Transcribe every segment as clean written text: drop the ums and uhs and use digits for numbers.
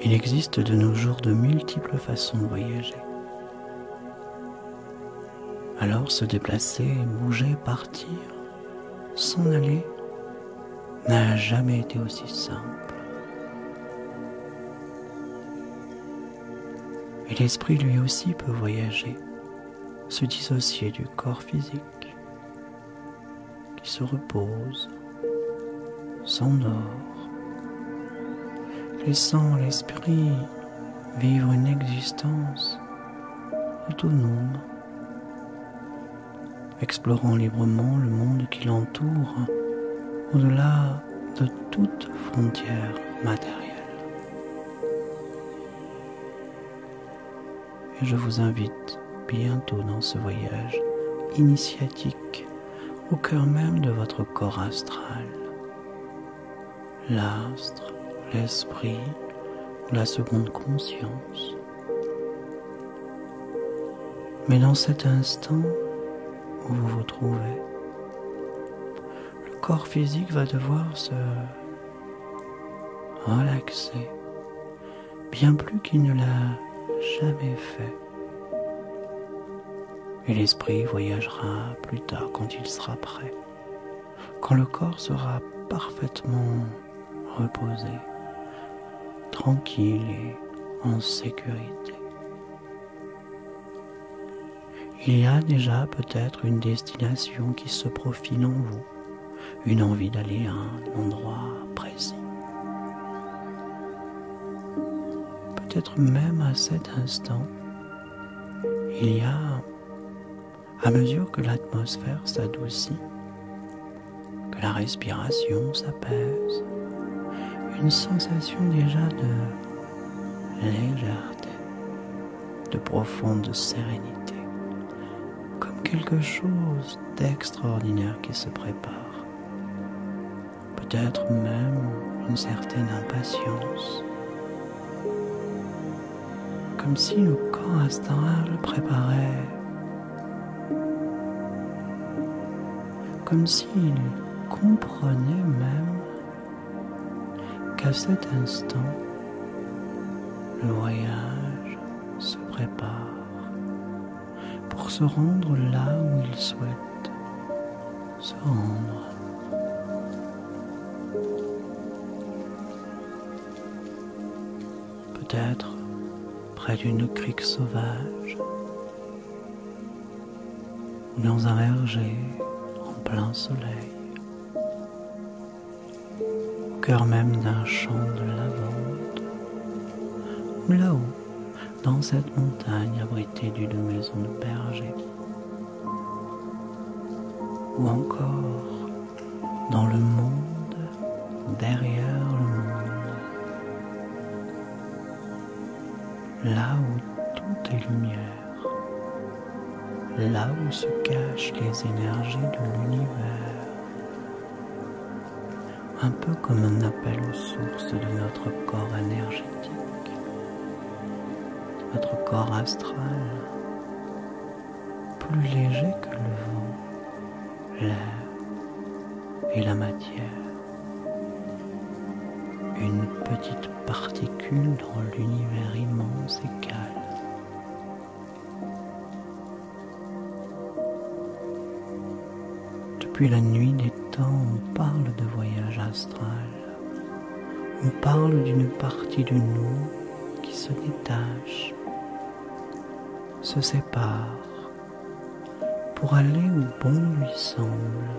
Il existe de nos jours de multiples façons de voyager. Alors se déplacer, bouger, partir, s'en aller, n'a jamais été aussi simple. Et l'esprit lui aussi peut voyager, se dissocier du corps physique, qui se repose, s'endort, laissant l'esprit vivre une existence autonome, explorant librement le monde qui l'entoure au-delà de toute frontière matérielle. Et je vous invite bientôt dans ce voyage initiatique au cœur même de votre corps astral. L'astre, l'esprit, la seconde conscience. Mais dans cet instant où vous vous trouvez, le corps physique va devoir se relaxer, bien plus qu'il ne l'a jamais fait. Et l'esprit voyagera plus tard quand il sera prêt, quand le corps sera parfaitement reposé, tranquille et en sécurité. Il y a déjà peut-être une destination qui se profile en vous, une envie d'aller à un endroit précis. Peut-être même à cet instant, il y a, à mesure que l'atmosphère s'adoucit, que la respiration s'apaise, une sensation déjà de légèreté, de profonde sérénité, comme quelque chose d'extraordinaire qui se prépare. Peut-être même une certaine impatience, comme si le corps astral préparait, comme s'il comprenait même qu'à cet instant, le voyage se prépare pour se rendre là où il souhaite se rendre. Peut-être près d'une crique sauvage ou dans un verger en plein soleil, au cœur même d'un champ de lavande, ou là-haut, dans cette montagne abritée d'une maison de berger, ou encore dans le monde derrière le monde, là où tout est lumière, là où se cachent les énergies de l'univers, un peu comme un appel aux sources de notre corps énergétique, notre corps astral, plus léger que le vent, l'air et la matière. Une petite particule dans l'univers immense et calme. Depuis la nuit des temps, on parle de voyage astral. On parle d'une partie de nous qui se détache, se sépare, pour aller où bon lui semble,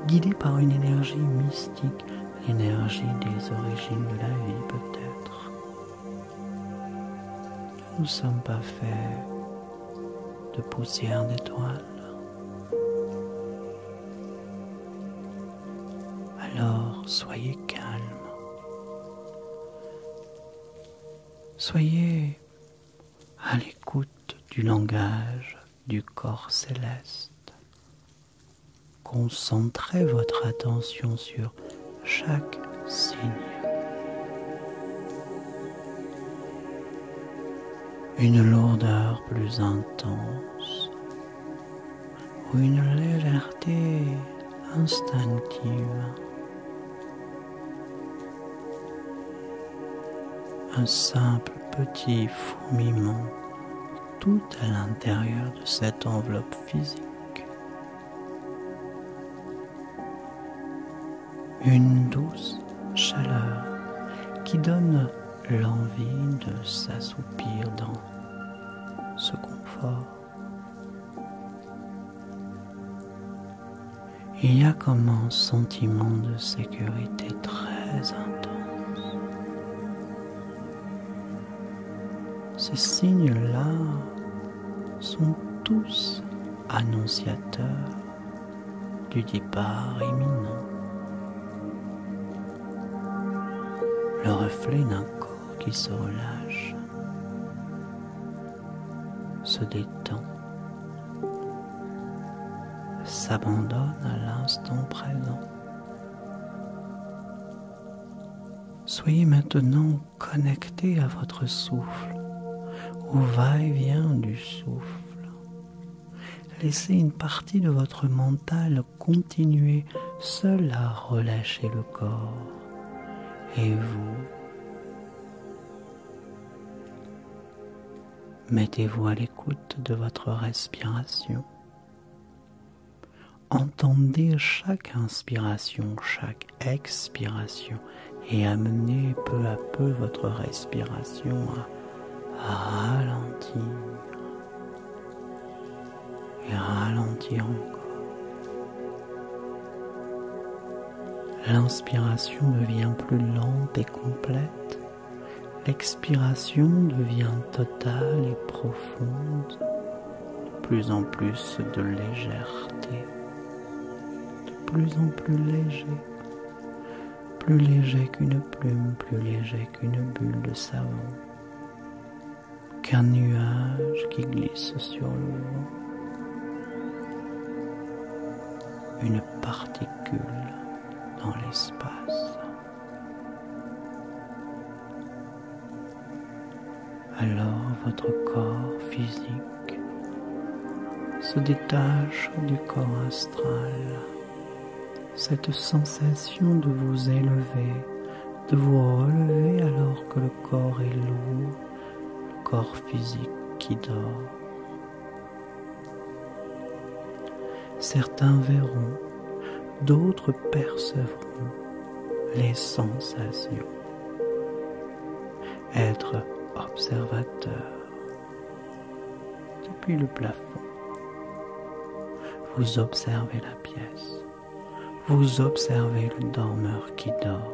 guidé par une énergie mystique, l'énergie des origines de la vie peut-être. Nous ne sommes pas faits de poussière d'étoiles. Alors soyez calme. Soyez à l'écoute du langage du corps céleste. Concentrez votre attention sur chaque signe. Une lourdeur plus intense ou une légèreté instinctive. un simple petit fourmillement tout à l'intérieur de cette enveloppe physique. Une douce chaleur qui donne l'envie de s'assoupir dans ce confort. Il y a comme un sentiment de sécurité très intense. Ces signes-là sont tous annonciateurs du départ imminent. Le reflet d'un corps qui se relâche, se détend, s'abandonne à l'instant présent. Soyez maintenant connecté à votre souffle, au va-et-vient du souffle. Laissez une partie de votre mental continuer seul à relâcher le corps. Et vous, mettez-vous à l'écoute de votre respiration. Entendez chaque inspiration, chaque expiration et amenez peu à peu votre respiration à ralentir et ralentir encore. L'inspiration devient plus lente et complète, l'expiration devient totale et profonde, de plus en plus de légèreté, de plus en plus léger qu'une plume, plus léger qu'une bulle de savon, qu'un nuage qui glisse sur le vent, une particule dans l'espace. Alors votre corps physique se détache du corps astral. Cette sensation de vous élever, de vous relever alors que le corps est lourd, le corps physique qui dort. Certains verront, d'autres percevront les sensations. Être observateur depuis le plafond. Vous observez la pièce. Vous observez le dormeur qui dort.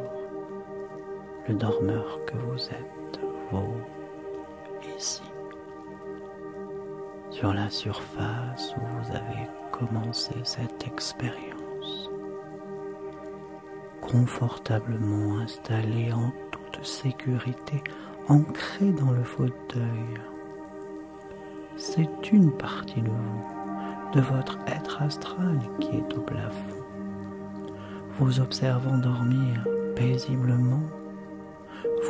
Le dormeur que vous êtes, vous, ici. Sur la surface où vous avez commencé cette expérience. Confortablement installé en toute sécurité, ancré dans le fauteuil. C'est une partie de vous, de votre être astral qui est au plafond. Vous observant dormir paisiblement,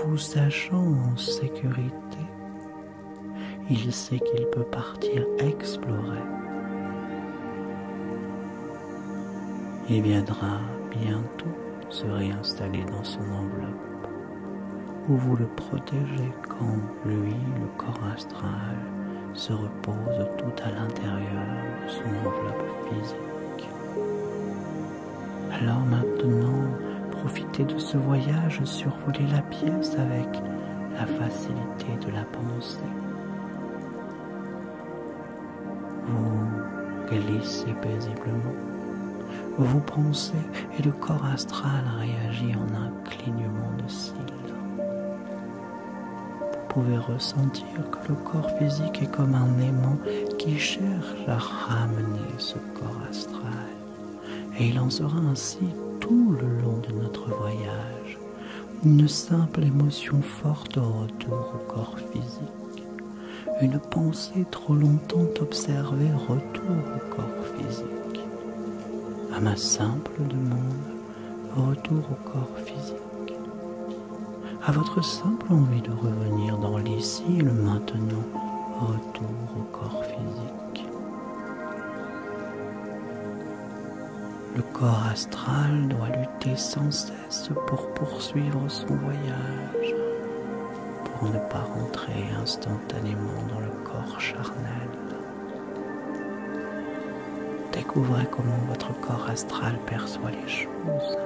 vous sachant en sécurité, il sait qu'il peut partir explorer. Il viendra bientôt se réinstaller dans son enveloppe, où vous le protégez quand lui, le corps astral, se repose tout à l'intérieur de son enveloppe physique. Alors maintenant, profitez de ce voyage, survolez la pièce avec la facilité de la pensée. Vous glissez paisiblement, vous pensez et le corps astral réagit en un clignement de cils. Vous pouvez ressentir que le corps physique est comme un aimant qui cherche à ramener ce corps astral. Et il en sera ainsi tout le long de notre voyage. Une simple émotion forte au retour au corps physique. Une pensée trop longtemps observée retour au corps physique. À ma simple demande, retour au corps physique. À votre simple envie de revenir dans l'ici et le maintenant, retour au corps physique. Le corps astral doit lutter sans cesse pour poursuivre son voyage, pour ne pas rentrer instantanément dans le corps charnel. Découvrez comment votre corps astral perçoit les choses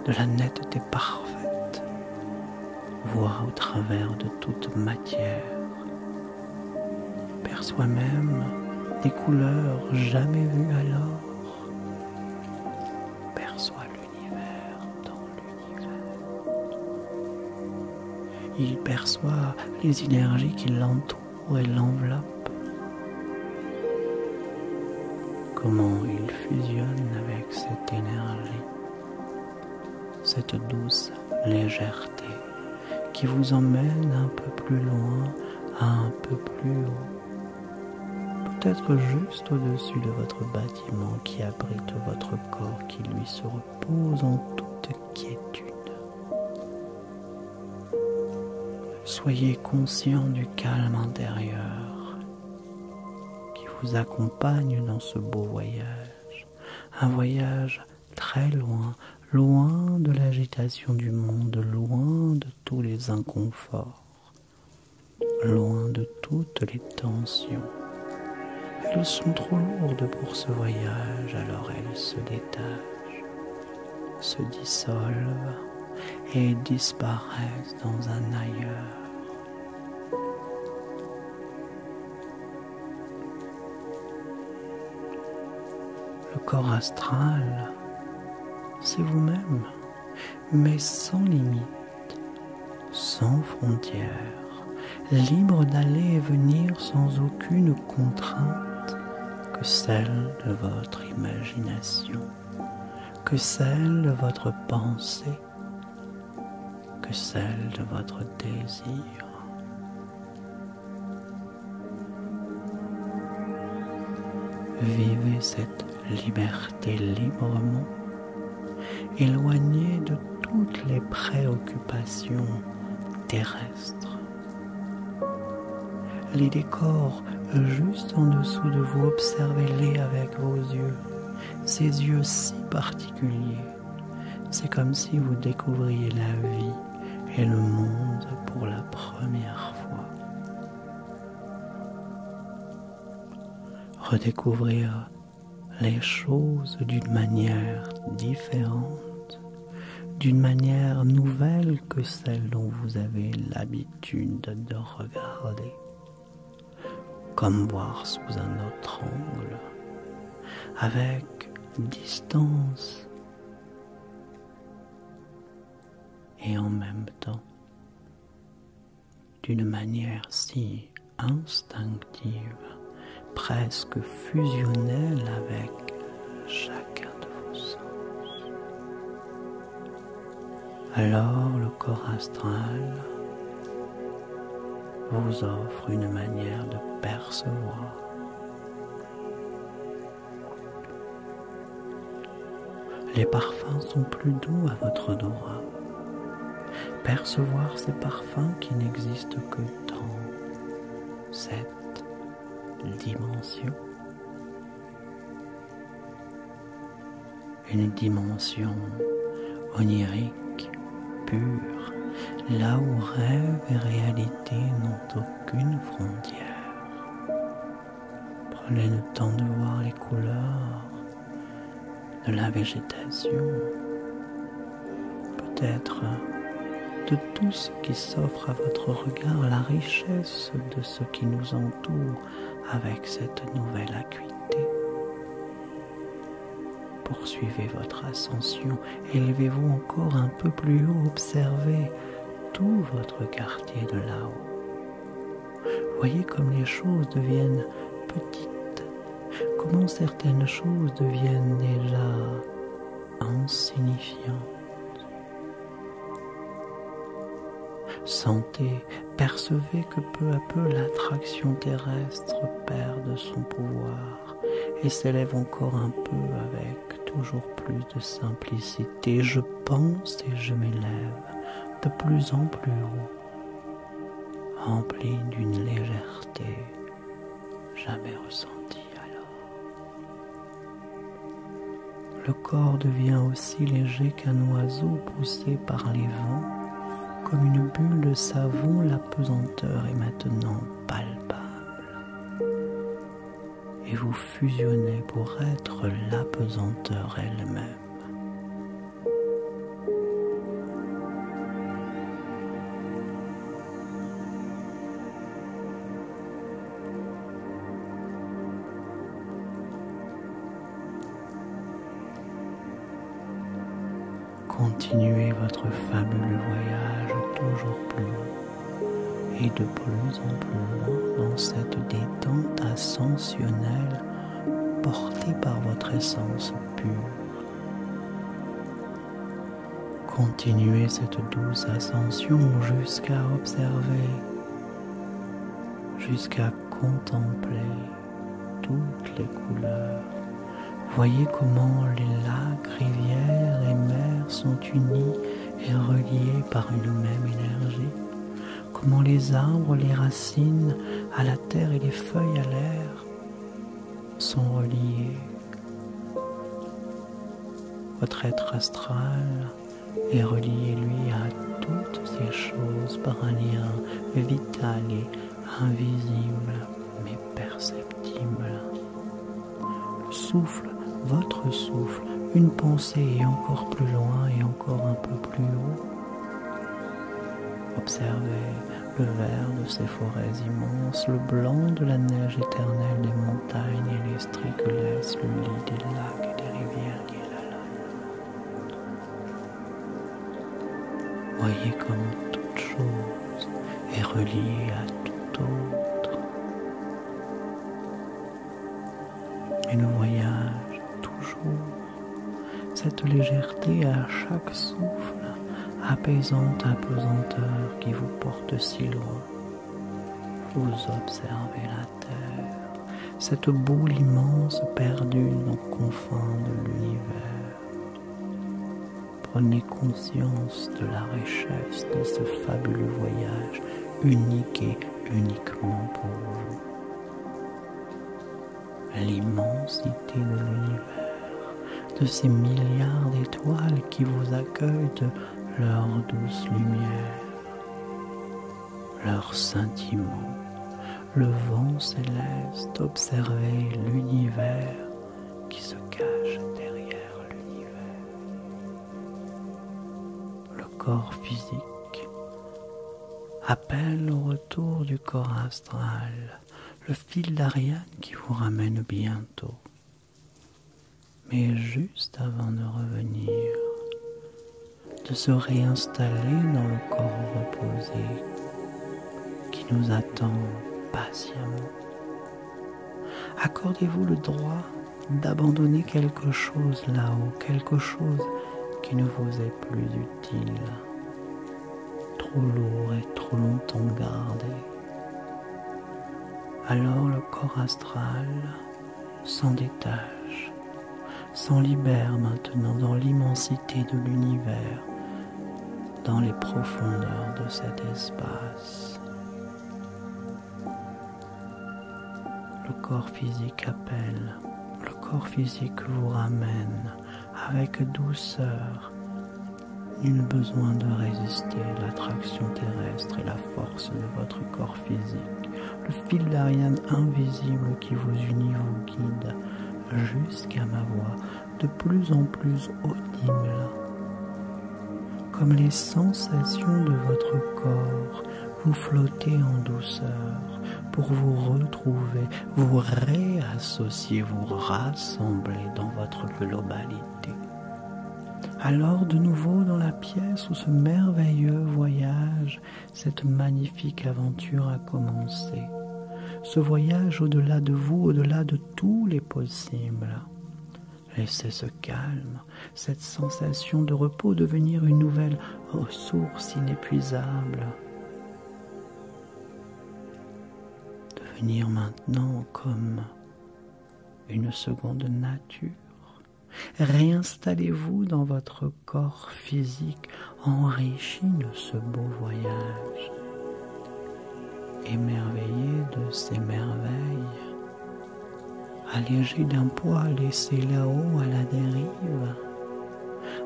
de la netteté parfaite, voit au travers de toute matière, perçoit même des couleurs jamais vues alors, perçoit l'univers dans l'univers. Il perçoit les énergies qui l'entourent et l'enveloppent, comment il fusionne avec cette énergie, cette douce légèreté qui vous emmène un peu plus loin, un peu plus haut, peut-être juste au-dessus de votre bâtiment qui abrite votre corps qui lui se repose en toute quiétude. Soyez conscient du calme intérieur qui vous accompagne dans ce beau voyage, un voyage très loin, loin de l'agitation du monde, loin de tous les inconforts, loin de toutes les tensions. Elles sont trop lourdes pour ce voyage, alors elles se détachent, se dissolvent et disparaissent dans un ailleurs. Le corps astral, c'est vous-même, mais sans limite, sans frontières, libre d'aller et venir sans aucune contrainte que celle de votre imagination, que celle de votre pensée, que celle de votre désir. Vivez cette liberté librement, éloigné de toutes les préoccupations terrestres. Les décors juste en dessous de vous, observez-les avec vos yeux, ces yeux si particuliers. C'est comme si vous découvriez la vie et le monde pour la première fois. Redécouvrir les choses d'une manière différente, d'une manière nouvelle que celle dont vous avez l'habitude de regarder, comme voir sous un autre angle, avec distance et en même temps, d'une manière si instinctive, presque fusionnelle avec chacun de vos sens. Alors le corps astral vous offre une manière de percevoir. Les parfums sont plus doux à votre odorat. Percevoir ces parfums qui n'existent que dans cette dimension. Une dimension onirique, pure, là où rêve et réalité n'ont aucune frontière. Prenez le temps de voir les couleurs de la végétation, peut-être de tout ce qui s'offre à votre regard, la richesse de ce qui nous entoure avec cette nouvelle acuité. Poursuivez votre ascension, élevez-vous encore un peu plus haut, observez tout votre quartier de là-haut. Voyez comme les choses deviennent petites, comment certaines choses deviennent déjà insignifiantes. Sentez, percevez que peu à peu l'attraction terrestre perd de son pouvoir et s'élève encore un peu avec toujours plus de simplicité. Je pense et je m'élève de plus en plus haut, rempli d'une légèreté jamais ressentie alors. Le corps devient aussi léger qu'un oiseau poussé par les vents comme une bulle de savon, l'apesanteur est maintenant palpable. Et vous fusionnez pour être l'apesanteur elle-même. Continuez votre fabuleux voyage toujours plus haut et de plus en plus loin dans cette détente ascensionnelle portée par votre essence pure. Continuez cette douce ascension jusqu'à observer, jusqu'à contempler toutes les couleurs. Voyez comment les lacs, rivières et mers sont unis et reliés par une même énergie. Comment les arbres, les racines à la terre et les feuilles à l'air sont reliés. Votre être astral est relié, lui, à toutes ces choses par un lien vital et invisible, mais perceptible. Le souffle, votre souffle, une pensée et encore plus loin et encore un peu plus haut. Observez le vert de ces forêts immenses, le blanc de la neige éternelle des montagnes et les stries que laisse le lit des lacs et des rivières qui est la lune. Voyez comme toute chose est reliée à toute autre. Et le voyage, toujours, cette légèreté à chaque souffle, apaisante apesanteur qui vous porte si loin. Vous observez la terre, cette boule immense perdue dans les confins de l'univers. Prenez conscience de la richesse de ce fabuleux voyage, unique et uniquement pour vous. L'immensité de l'univers, de ces milliards d'étoiles qui vous accueillent de leur douce lumière, leur scintillement, le vent céleste, observez l'univers qui se cache derrière l'univers. Le corps physique appelle au retour du corps astral, le fil d'Ariane qui vous ramène bientôt. Mais juste avant de revenir, de se réinstaller dans le corps reposé qui nous attend patiemment. Accordez-vous le droit d'abandonner quelque chose là-haut, quelque chose qui ne vous est plus utile, trop lourd et trop longtemps gardé. Alors le corps astral s'en détache, s'en libère maintenant dans l'immensité de l'univers, dans les profondeurs de cet espace. Le corps physique appelle, le corps physique vous ramène avec douceur. Nul besoin de résister à l'attraction terrestre et la force de votre corps physique. Le fil d'Ariane invisible qui vous unit vous guide jusqu'à ma voix, de plus en plus audible. Comme les sensations de votre corps, vous flottez en douceur pour vous retrouver, vous réassocier, vous rassembler dans votre globalité. Alors de nouveau dans la pièce où ce merveilleux voyage, cette magnifique aventure a commencé. Ce voyage au-delà de vous, au-delà de tous les possibles. Laissez ce calme, cette sensation de repos devenir une nouvelle ressource inépuisable. Devenir maintenant comme une seconde nature. Réinstallez-vous dans votre corps physique enrichi de ce beau voyage. Émerveillé de ces merveilles, allégé d'un poids laissé là-haut à la dérive,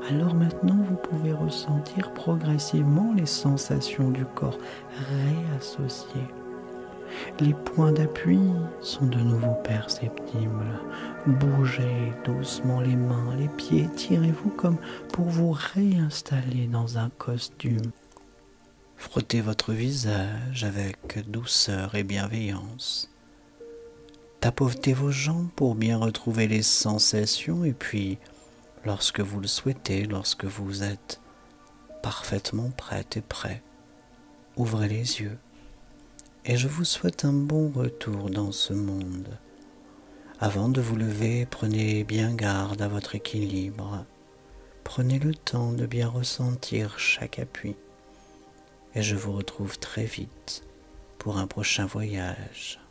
Alors maintenant, vous pouvez ressentir progressivement les sensations du corps réassociées. Les points d'appui sont de nouveau perceptibles. Bougez doucement les mains, les pieds, tirez-vous comme pour vous réinstaller dans un costume. Frottez votre visage avec douceur et bienveillance. Tapotez vos jambes pour bien retrouver les sensations et puis, lorsque vous le souhaitez, lorsque vous êtes parfaitement prête et prêt, ouvrez les yeux. Et je vous souhaite un bon retour dans ce monde. Avant de vous lever, prenez bien garde à votre équilibre. Prenez le temps de bien ressentir chaque appui. Et je vous retrouve très vite pour un prochain voyage.